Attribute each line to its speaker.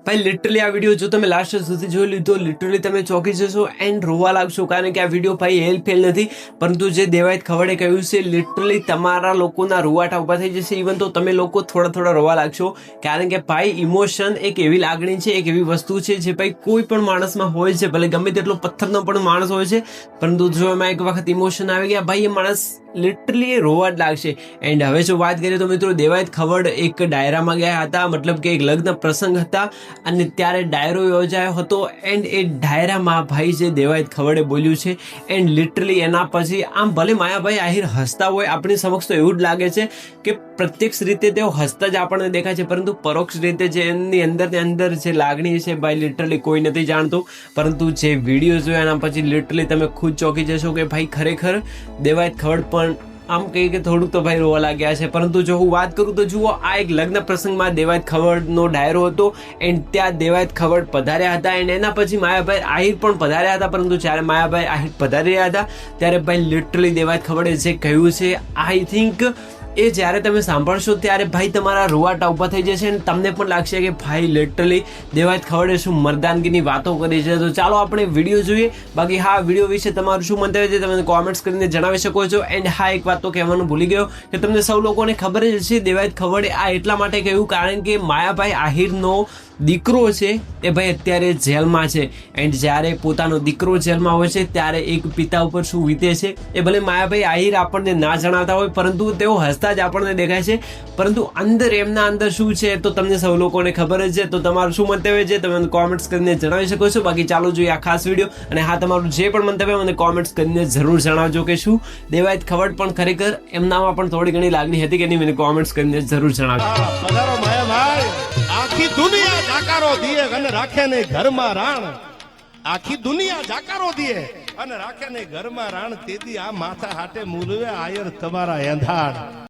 Speaker 1: ભાઈ લિટરલી આ વિડીયો જો તમે લાસ્ટ સુધી જોઈ લીધો લિટરલી તમે ચોંકી જશો એન્ડ રોવા લાગશો, કારણ કે આ વિડીયો ભાઈ હેલ્પ ફેલ નથી, પરંતુ જે દેવાયત ખવડે કહ્યું છે લિટરલી તમારા લોકોના રૂવાટા ઊભા થઈ જશે. ઇવન તો તમે લોકો થોડા થોડા રોવા લાગશો, કારણ કે ભાઈ ઇમોશન એક એવી લાગણી છે, એક એવી વસ્તુ છે જે ભાઈ કોઈ પણ માણસમાં હોય છે, ભલે ગમે તેટલો પથ્થરનો પણ માણસ હોય છે, પરંતુ જો એમાં એક વખત ઇમોશન આવી ગયા ભાઈ એ માણસ લિટરલી રોવા જ લાગશે. એન્ડ હવે જો વાત કરીએ તો મિત્રો દેવાયત ખવડ એક ડાયરામાં ગયા હતા, મતલબ કે એક લગ્ન પ્રસંગ હતા અને ત્યારે ડાયરો યોજાયો હતો. એન્ડ એ ડાયરામાં ભાઈ જે દેવાયત ખવડે બોલ્યું છે એન્ડ લિટરલી એના પછી આમ ભલે માયાભાઈ આહિર હસતા હોય આપણી સમક્ષ તો એવું જ લાગે છે કે પ્રત્યક્ષ રીતે તેઓ હસતા જ આપણને દેખાય છે, પરંતુ પરોક્ષ રીતે જે એમની અંદર જે લાગણી છે ભાઈ લિટરલી કોઈ નથી જાણતું. પરંતુ જે વિડીયો જોયા એના પછી લિટરલી તમે ખુદ ચોંકી જશો કે ભાઈ ખરેખર દેવાયત ખવડ પણ આમ કહી કે થોડુંક તો ભાઈ રોવા લાગ્યા છે. પરંતુ જો હું વાત કરું તો જુઓ, આ એક લગ્ન પ્રસંગમાં દેવાયત ખવડનો ડાયરો હતો એન્ડ ત્યાં દેવાયત ખવડ પધાર્યા હતા એન્ડ એના પછી માયાભાઈ આહિર પણ પધાર્યા હતા. પરંતુ જ્યારે માયાભાઈ આહિર પધારી રહ્યા હતા ત્યારે ભાઈ લિટરલી દેવાયત ખવડે જે કહ્યું છે આઈ થિંક એ જ્યારે તમે સાંભળશો ત્યારે ભાઈ તમારા રૂવાટા ઊભા થઈ જશે અને તમને પણ લાગશે કે ભાઈ લિટરલી દેવાયત ખવડે શું મર્દાનગીની વાતો કરી છે. તો ચાલો આપણે વિડીયો જોઈએ. બાકી હા, વિડીયો વિશે તમારું શું મંતવ્ય છે તમે કોમેન્ટ્સ કરીને જણાવી શકો છો. એન્ડ હા, એક વાત તો કહેવાનું ભૂલી ગયો કે તમને સૌ લોકોને ખબર જ છે દેવાયત ખવડે આ એટલા માટે કહ્યું કારણ કે માયાભાઈ આહિરનો દીકરો છે એ ભાઈ અત્યારે જેલમાં છે. એન્ડ જ્યારે પોતાનો દીકરો જેલમાં હોય છે ત્યારે એક પિતા ઉપર શું વીતે છે એ ભલે માયાભાઈ આહિર આપણને ના જણાવતા હોય, પરંતુ તેઓ હસતા જ આપણને દેખાય છે, પરંતુ અંદર એમના અંદર શું છે તો તમને સૌ લોકોને ખબર જ છે. તો તમારું શું મંતવ્ય છે તમે કોમેન્ટ્સ કરીને જણાવી શકો છો. બાકી ચાલો જોઈએ આ ખાસ વિડીયો. અને હા, તમારું જે પણ મંતવ્ય મને કોમેન્ટ્સ કરીને જરૂર જણાવજો કે શું દેવાયત ખવડ પણ ખરેખર એમનામાં પણ થોડી ઘણી લાગણી હતી કે નહીં, મને કોમેન્ટ્સ કરીને જરૂર જણાવજો.
Speaker 2: આખી દુનિયા જાકારો દીએ અને રાખે ને ઘરમાં રાણ, આખી દુનિયા જાકારો દીએ અને રાખે ને ઘરમાં રાણ, તેથી આ માથા હાટે મુરવે આયર તમારા એંધાણ.